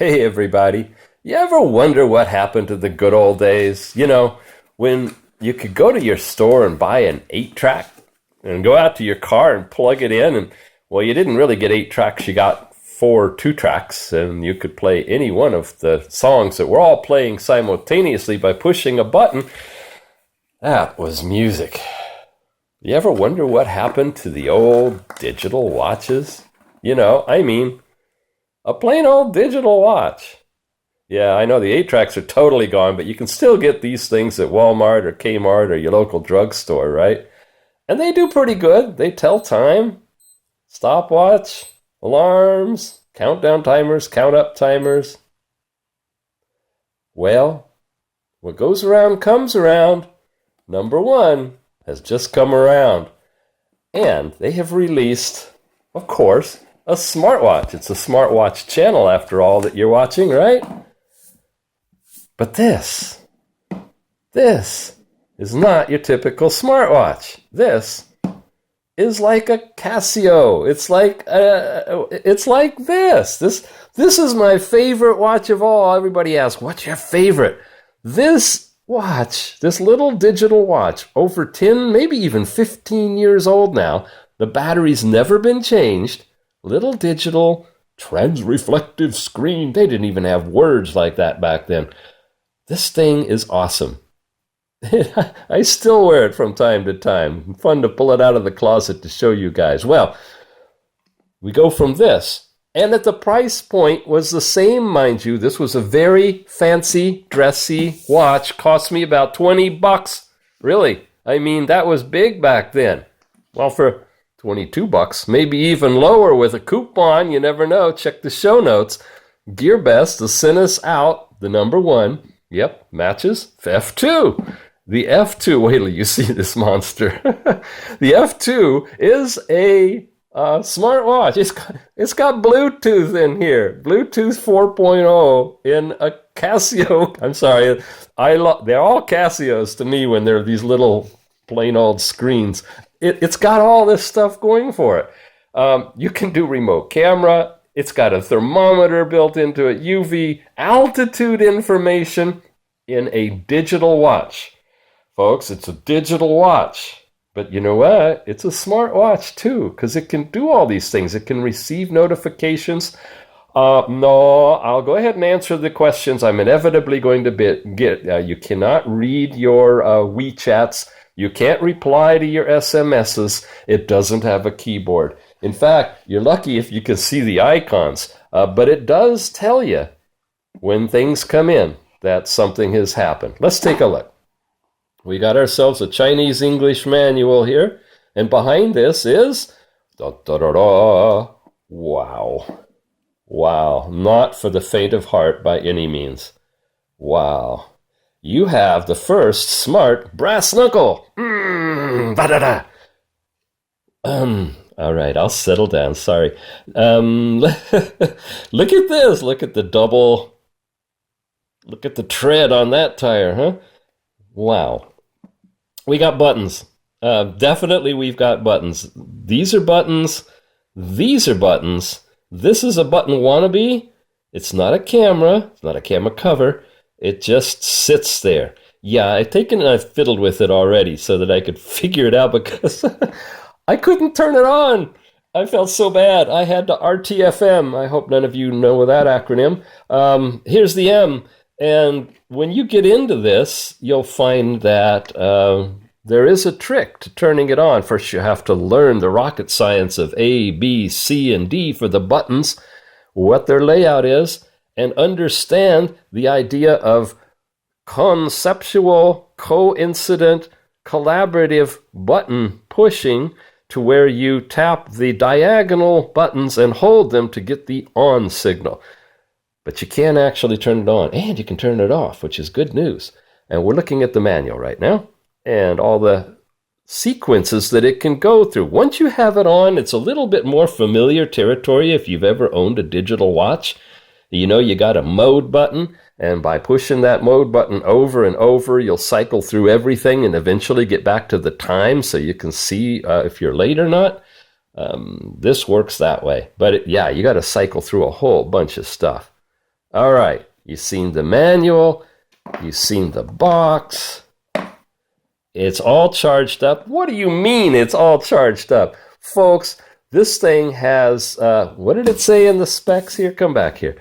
Hey, everybody. You ever wonder what happened to the good old days? When you could go to your store and buy an 8-track and go out to your car and plug it in. And, well, you didn't really get 8 tracks. You got 4 2-tracks, and you could play any one of the songs that we're all playing simultaneously by pushing a button. That was music. You ever wonder what happened to the old digital watches? A plain old digital watch. Yeah, I know the 8-tracks are totally gone, but you can still get these things at Walmart or Kmart or your local drugstore, right? And they do pretty good. They tell time, stopwatch, alarms, countdown timers, count-up timers. Well, what goes around comes around. No.1 has just come around. And they have released, of course, a smartwatch. It's a smartwatch channel, after all, that you're watching, right? But this is not your typical smartwatch. This is like a Casio. It's like this. This is my favorite watch of all. Everybody asks, what's your favorite? This watch, this little digital watch, over 10, maybe even 15 years old now. The battery's never been changed. Little digital trans-reflective screen. They didn't even have words like that back then. This thing is awesome. I still wear it from time to time. Fun to pull it out of the closet to show you guys. Well, we go from this. And at the price point was the same, mind you. This was a very fancy, dressy watch. Cost me about $20. Really. I mean, that was big back then. Well, for $22, maybe even lower with a coupon. You never know. Check the show notes. Gearbest has sent us out the No.1. Yep, matches F2. The F2, wait till you see this monster. The F2 is a smartwatch. It's got Bluetooth in here. Bluetooth 4.0 in a Casio. I'm sorry. They're all Casios to me when they're these little plain old screens. It's got all this stuff going for it. You can do remote camera. It's got a thermometer built into it, UV, altitude information in a digital watch. Folks, it's a digital watch. But you know what? It's a smartwatch too, because it can do all these things. It can receive notifications. No, I'll go ahead and answer the questions I'm inevitably going to get. You cannot read your WeChats. You can't reply to your SMSs. It doesn't have a keyboard. In fact, you're lucky if you can see the icons. But it does tell you when things come in that something has happened. Let's take a look. We got ourselves a Chinese-English manual here. And behind this is... Wow. Wow. Not for the faint of heart by any means. Wow. You have the first smart brass knuckle. Ba-da-da. All right, I'll settle down. Sorry. Look at this. Look at the double. Look at the tread on that tire, huh? Wow. We got buttons. Definitely we've got buttons. These are buttons. These are buttons. This is a button wannabe. It's not a camera. It's not a camera cover. It just sits there. Yeah, I've taken and I've fiddled with it already so that I could figure it out because I couldn't turn it on. I felt so bad. I had to RTFM. I hope none of you know that acronym. Here's the M. And when you get into this, you'll find that there is a trick to turning it on. First, you have to learn the rocket science of A, B, C, and D for the buttons, what their layout is, and understand the idea of conceptual, coincident, collaborative button pushing to where you tap the diagonal buttons and hold them to get the on signal. But you can't actually turn it on, and you can turn it off, which is good news. And we're looking at the manual right now and all the sequences that it can go through. Once you have it on, it's a little bit more familiar territory if you've ever owned a digital watch. You know, you got a mode button, and by pushing that mode button over and over, you'll cycle through everything and eventually get back to the time so you can see if you're late or not. This works that way. But you got to cycle through a whole bunch of stuff. All right, you've seen the manual, you've seen the box. It's all charged up. What do you mean it's all charged up? Folks, this thing has, what did it say in the specs here? Come back here.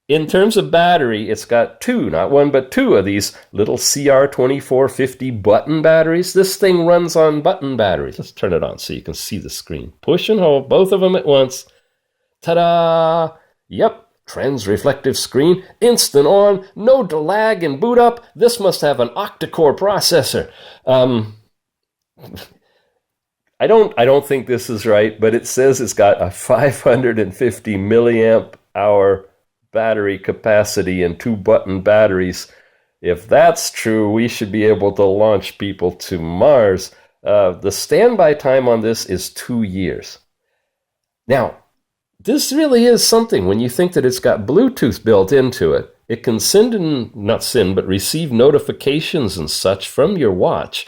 In terms of battery, it's got two, not one, but two of these little CR2450 button batteries. This thing runs on button batteries. Let's turn it on so you can see the screen. Push and hold, both of them at once. Ta-da! Yep. Trans-reflective screen, instant on, no lag in boot up. This must have an octa-core processor. I don't think this is right, but it says it's got a 550 milliamp hour battery capacity and two button batteries. If that's true, we should be able to launch people to Mars. The standby time on this is 2 years. Now, this really is something when you think that it's got Bluetooth built into it. It can receive notifications and such from your watch.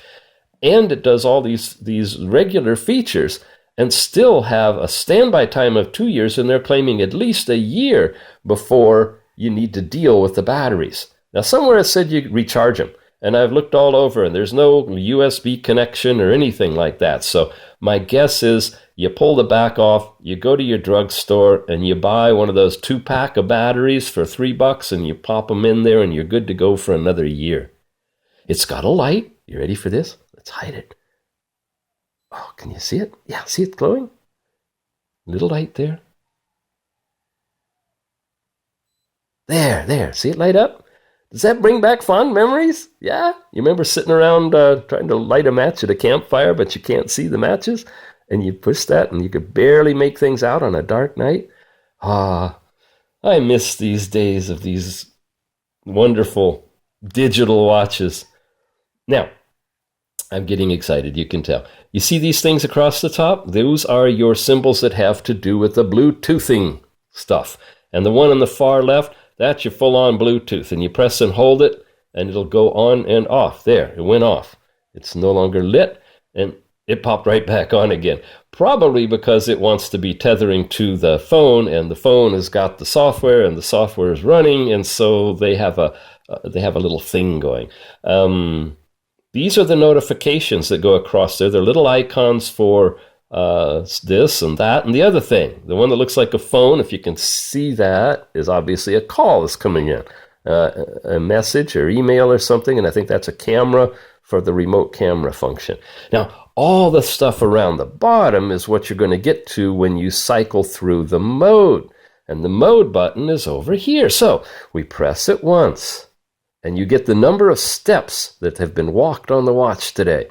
And it does all these regular features and still have a standby time of 2 years, and they're claiming at least a year before you need to deal with the batteries. Now, somewhere it said you recharge them, and I've looked all over, and there's no USB connection or anything like that. So my guess is you pull the back off, you go to your drugstore, and you buy one of those 2-pack of batteries for $3, and you pop them in there, and you're good to go for another year. It's got a light. You ready for this? Let's hide it. Oh, can you see it? Yeah, see it glowing? Little light there. There. See it light up? Does that bring back fond memories? Yeah? You remember sitting around trying to light a match at a campfire, but you can't see the matches? And you push that and you could barely make things out on a dark night? Ah, I miss these days of these wonderful digital watches. Now, I'm getting excited, you can tell. You see these things across the top? Those are your symbols that have to do with the Bluetoothing stuff. And the one on the far left, that's your full-on Bluetooth. And you press and hold it, and it'll go on and off. There, it went off. It's no longer lit, and it popped right back on again. Probably because it wants to be tethering to the phone, and the phone has got the software, and the software is running, and so they have a little thing going. These are the notifications that go across there. They're little icons for this and that and the other thing. The one that looks like a phone, if you can see that, is obviously a call that's coming in. A message or email or something, and I think that's a camera for the remote camera function. Now, all the stuff around the bottom is what you're going to get to when you cycle through the mode. And the mode button is over here. So we press it once. And you get the number of steps that have been walked on the watch today.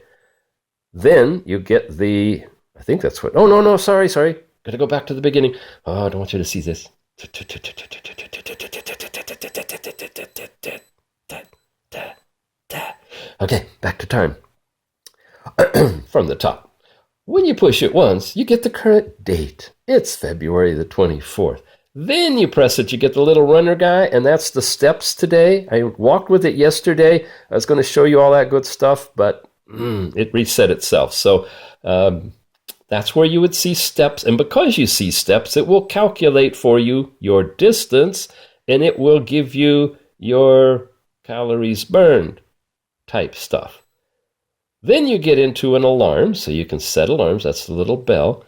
Then you get I think that's what, oh, no, sorry. Got to go back to the beginning. Oh, I don't want you to see this. Okay, back to time. From the top. When you push it once, you get the current date. It's February the 24th. Then you press it, you get the little runner guy, and that's the steps today. I walked with it yesterday. I was going to show you all that good stuff, but it reset itself. So that's where you would see steps. And because you see steps, it will calculate for you your distance, and it will give you your calories burned type stuff. Then you get into an alarm, so you can set alarms. That's the little bell.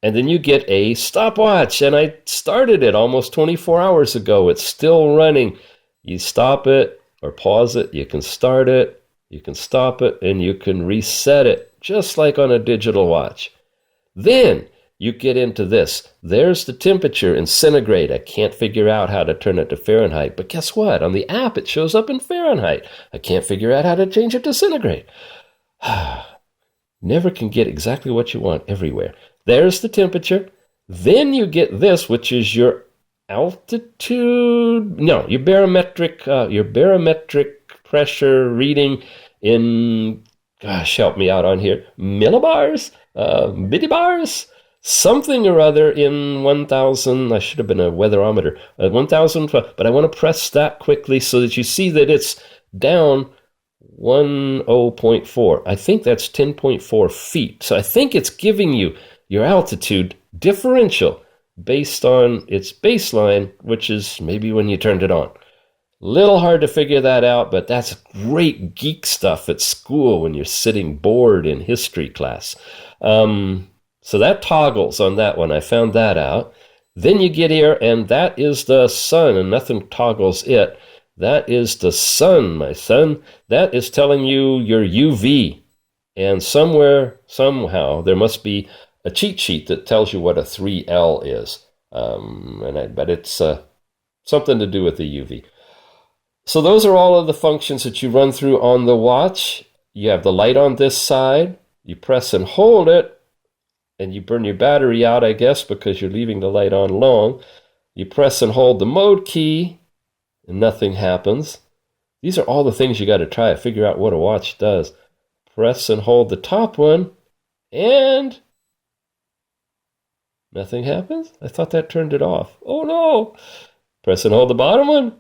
And then you get a stopwatch, and I started it almost 24 hours ago. It's still running. You stop it or pause it. You can start it. You can stop it, and you can reset it, just like on a digital watch. Then you get into this. There's the temperature in centigrade. I can't figure out how to turn it to Fahrenheit. But guess what? On the app, it shows up in Fahrenheit. I can't figure out how to change it to centigrade. Never can get exactly what you want everywhere. There's the temperature. Then you get this, which is your altitude. No, your barometric pressure reading in, gosh, help me out on here, millibars, millibars, something or other in 1,000. I should have been a weatherometer. 1,000, but I want to press that quickly so that you see that it's down 10.4. I think that's 10.4 feet. So I think it's giving you your altitude differential based on its baseline, which is maybe when you turned it on. Little hard to figure that out, but that's great geek stuff at school when you're sitting bored in history class. So that toggles on that one. I found that out. Then you get here, and that is the sun, and nothing toggles it. That is the sun, my son. That is telling you your UV. And somewhere, somehow, there must be a cheat sheet that tells you what a 3L is. But it's something to do with the UV. So those are all of the functions that you run through on the watch. You have the light on this side. You press and hold it, and you burn your battery out, I guess, because you're leaving the light on long. You press and hold the mode key, and nothing happens. These are all the things you got to try to figure out what a watch does. Press and hold the top one, and nothing happens? I thought that turned it off. Oh no! Press and hold the bottom one.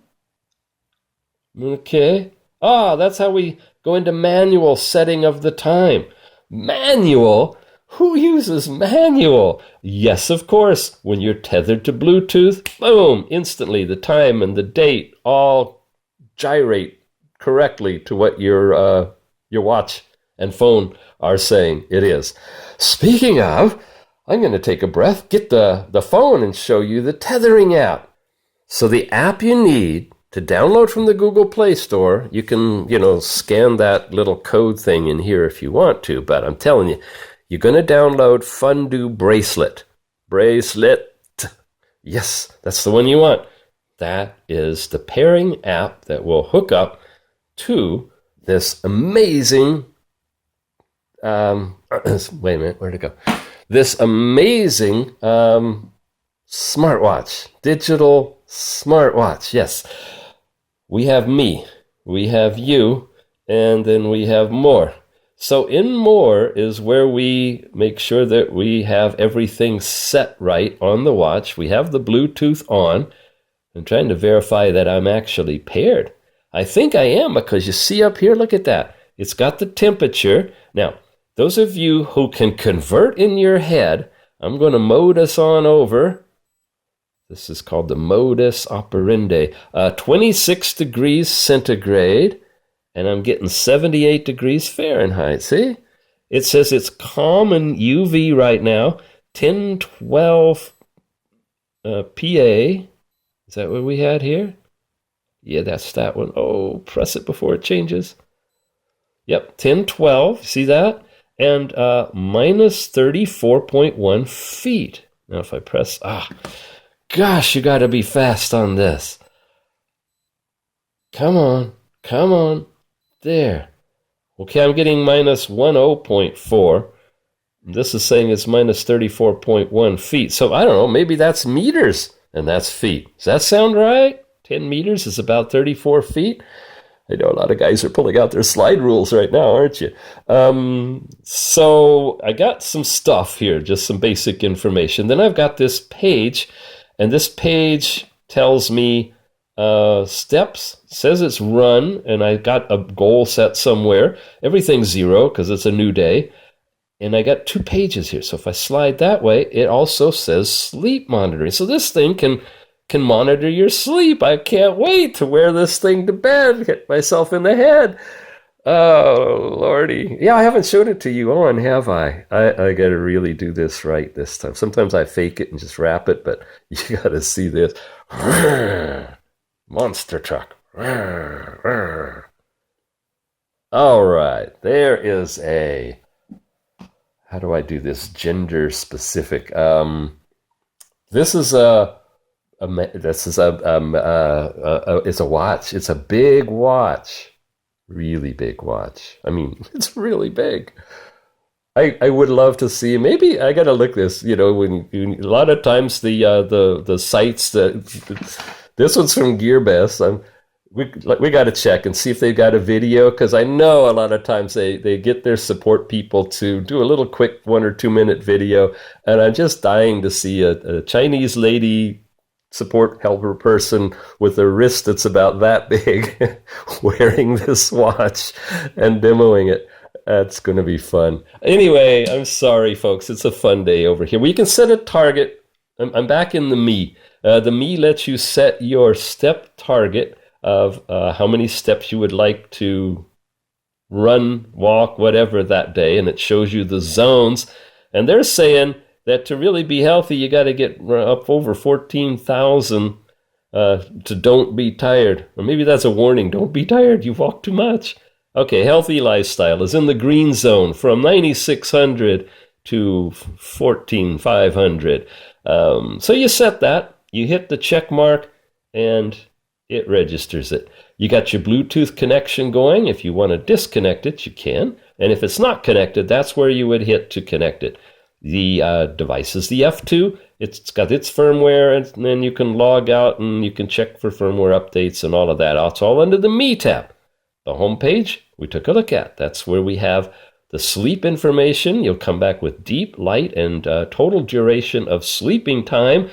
Okay. That's how we go into manual setting of the time. Manual? Who uses manual? Yes, of course. When you're tethered to Bluetooth, boom, instantly the time and the date all gyrate correctly to what your watch and phone are saying it is. Speaking of, I'm going to take a breath, get the phone and show you the tethering app. So the app you need to download from the Google Play Store, you can, scan that little code thing in here if you want to, but I'm telling you, you're going to download Fondue Bracelet. Bracelet. Yes, that's the one you want. That is the pairing app that will hook up to this amazing, wait a minute, where'd it go? This amazing smartwatch, digital smartwatch, yes. We have me, we have you, and then we have more. So in more is where we make sure that we have everything set right on the watch. We have the Bluetooth on. I'm trying to verify that I'm actually paired. I think I am, because you see up here, look at that. It's got the temperature. Now, those of you who can convert in your head, I'm going to mode us on over. This is called the modus operandi. 26 degrees centigrade, and I'm getting 78 degrees Fahrenheit. See? It says it's common UV right now, 1012 PA. Is that what we had here? Yeah, that's that one. Oh, press it before it changes. Yep, 1012. See that? And minus 34.1 feet. Now if I press... Gosh, you got to be fast on this. Come on. There. Okay, I'm getting minus 10.4. This is saying it's minus 34.1 feet. So I don't know, maybe that's meters and that's feet. Does that sound right? 10 meters is about 34 feet. I know a lot of guys are pulling out their slide rules right now, aren't you? So I got some stuff here, just some basic information. Then I've got this page. And this page tells me steps, says it's run, and I got a goal set somewhere. Everything's 0 because it's a new day. And I got 2 pages here. So if I slide that way, it also says sleep monitoring. So this thing can monitor your sleep. I can't wait to wear this thing to bed, hit myself in the head. Oh, Lordy. Yeah, I haven't showed it to you on, have I? I got to really do this right this time. Sometimes I fake it and just wrap it, but you got to see this. Monster truck. All right, there is a... How do I do this? Gender specific. This is it's a watch. It's a big watch. Really big watch. I mean, it's really big. I would love to see. Maybe I gotta look this. When a lot of times the sites that this one's from Gearbest. We got to check and see if they've got a video, because I know a lot of times they get their support people to do a little quick 1 or 2 minute video, and I'm just dying to see a Chinese lady support helper person with a wrist that's about that big wearing this watch and demoing it. That's going to be fun. Anyway, I'm sorry, folks. It's a fun day over here. We can set a target I'm back in the Me. The Me lets you set your step target of how many steps you would like to run, walk, whatever that day, and it shows you the zones. And they're saying that to really be healthy, you got to get up over 14,000 to don't be tired. Or maybe that's a warning. Don't be tired. You've walked too much. Okay, healthy lifestyle is in the green zone from 9,600 to 14,500. So you set that, you hit the check mark, and it registers it. You got your Bluetooth connection going. If you want to disconnect it, you can. And if it's not connected, that's where you would hit to connect it. The device is the F2. It's got its firmware, and then you can log out and you can check for firmware updates and all of that. It's all under the Me tab. The home page we took a look at. That's where we have the sleep information. You'll come back with deep, light, and total duration of sleeping time.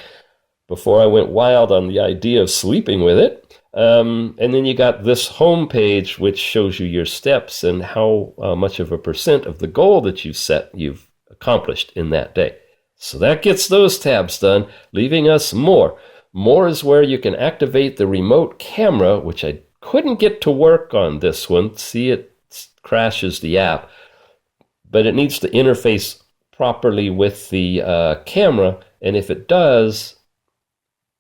Before I went wild on the idea of sleeping with it. And then you got this home page, which shows you your steps and how much of a percent of the goal that you've set you've accomplished in that day. So that gets those tabs done, leaving us more. More is where you can activate the remote camera, which I couldn't get to work on this one. See, it crashes the app, but it needs to interface properly with the camera. And if it does,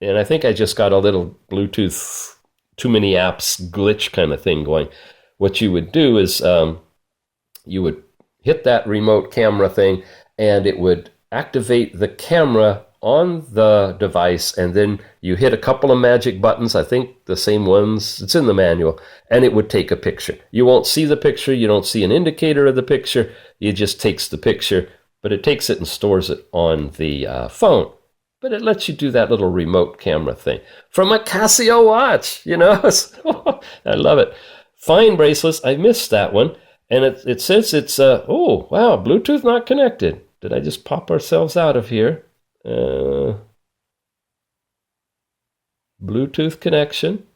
and I think I just got a little Bluetooth, too many apps glitch kind of thing going. What you would do is you would hit that remote camera thing, and it would activate the camera on the device, and then you hit a couple of magic buttons, I think the same ones, it's in the manual, and it would take a picture. You won't see the picture, you don't see an indicator of the picture, it just takes the picture, but it takes it and stores it on the phone. But it lets you do that little remote camera thing from a Casio watch, you know. I love it. Fine bracelets, I missed that one. And it says it's, oh, wow, Bluetooth not connected. Did I just pop ourselves out of here? Bluetooth connection.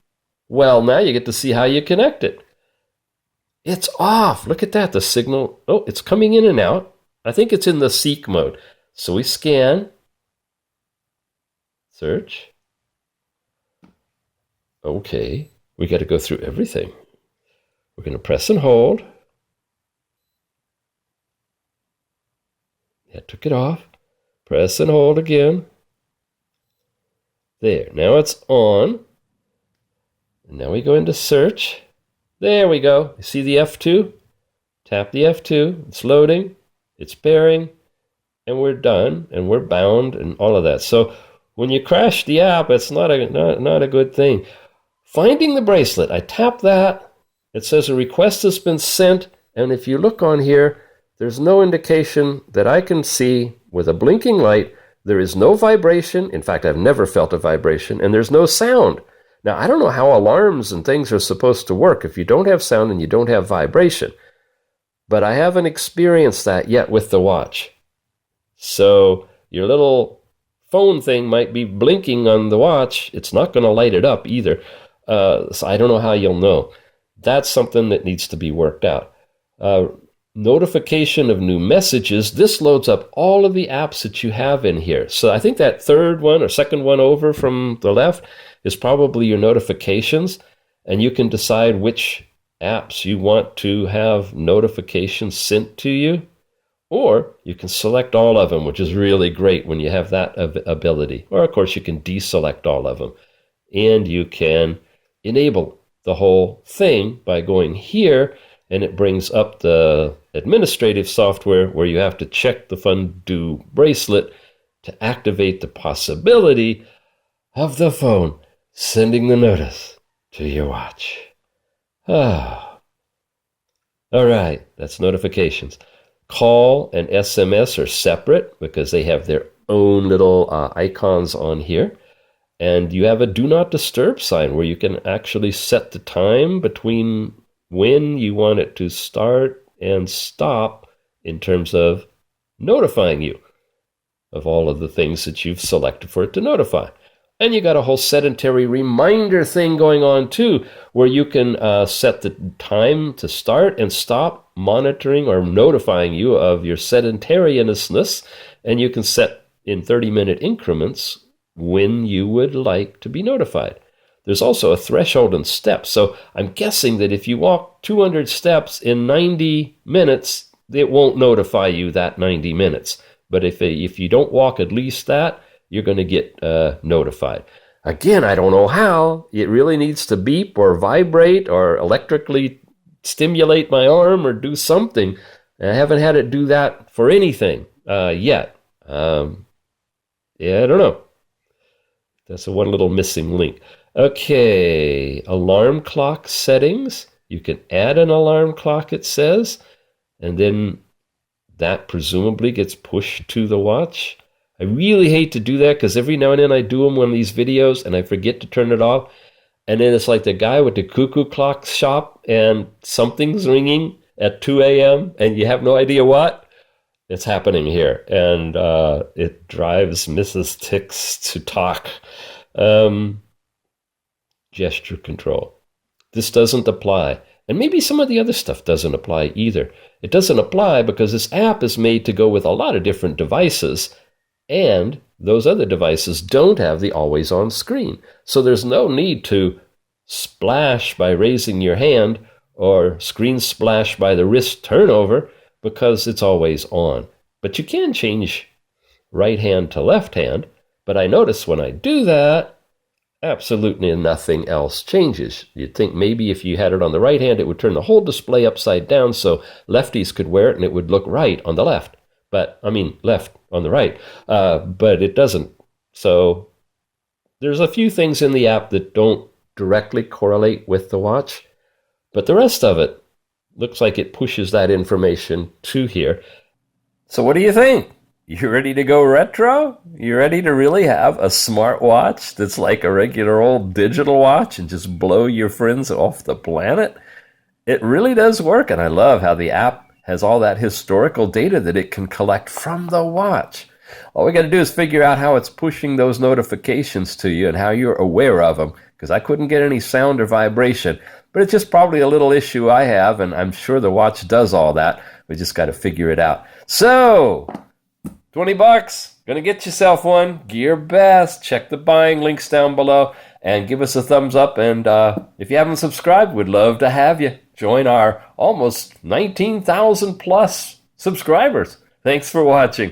Well, now you get to see how you connect it. It's off. Look at that. The signal. Oh, it's coming in and out. I think it's in the seek mode. So we scan. Search. Okay. We got to go through everything. We're going to press and hold. Yeah, took it off. Press and hold again. There. Now it's on. And now we go into search. There we go. You see the F2? Tap the F2. It's loading. It's pairing. And we're done. And we're bound and all of that. So when you crash the app, it's not a good thing. Finding the bracelet. I tap that. It says a request has been sent. And if you look on here, there's no indication that I can see with a blinking light. There is no vibration. In fact, I've never felt a vibration. And there's no sound. Now, I don't know how alarms and things are supposed to work if you don't have sound and you don't have vibration. But I haven't experienced that yet with the watch. So your little phone thing might be blinking on the watch. It's not going to light it up either. So I don't know how you'll know. That's something that needs to be worked out. Notification of new messages. This loads up all of the apps that you have in here. So I think that third one or second one over from the left is probably your notifications. And you can decide which apps you want to have notifications sent to you. Or you can select all of them, which is really great when you have that ability. Or, of course, you can deselect all of them. And you can enable the whole thing by going here, and it brings up the administrative software where you have to check the Fun-Do bracelet to activate the possibility of the phone sending the notice to your watch. Ah. All right, that's notifications. Call and SMS are separate because they have their own little icons on here. And you have a do not disturb sign where you can actually set the time between when you want it to start and stop in terms of notifying you of all of the things that you've selected for it to notify. And you got a whole sedentary reminder thing going on too, where you can set the time to start and stop monitoring or notifying you of your sedentariness, and you can set in 30-minute increments when you would like to be notified. There's also a threshold in steps. So I'm guessing that if you walk 200 steps in 90 minutes, it won't notify you that 90 minutes. But if you don't walk at least that, you're going to get notified. Again, I don't know how. It really needs to beep or vibrate or electrically stimulate my arm or do something. I haven't had it do that for anything yet. Yeah, I don't know. That's one little missing link. Okay, alarm clock settings. You can add an alarm clock, it says, and then that presumably gets pushed to the watch. I really hate to do that because every now and then I do them on these videos and I forget to turn it off. And then it's like the guy with the cuckoo clock shop and something's ringing at 2 a.m. and you have no idea what. It's happening here. And it drives Mrs. Tix to talk. Gesture control. This doesn't apply. And maybe some of the other stuff doesn't apply either. It doesn't apply because this app is made to go with a lot of different devices, and those other devices don't have the always-on screen. So there's no need to splash by raising your hand or screen splash by the wrist turnover because it's always on. But you can change right hand to left hand, but I notice when I do that, absolutely nothing else changes. You'd think maybe if you had it on the right hand, it would turn the whole display upside down so lefties could wear it and it would look right on the left. Left on the right. But it doesn't. So there's a few things in the app that don't directly correlate with the watch, but the rest of it looks like it pushes that information to here. So what do you think? You ready to go retro? You ready to really have a smartwatch that's like a regular old digital watch and just blow your friends off the planet? It really does work, and I love how the app has all that historical data that it can collect from the watch. All we got to do is figure out how it's pushing those notifications to you and how you're aware of them, because I couldn't get any sound or vibration, but it's just probably a little issue I have, and I'm sure the watch does all that. We just got to figure it out. So $20, gonna get yourself one. Gearbest. Check the buying links down below and give us a thumbs up. And if you haven't subscribed, we'd love to have you join our almost 19,000 plus subscribers. Thanks for watching.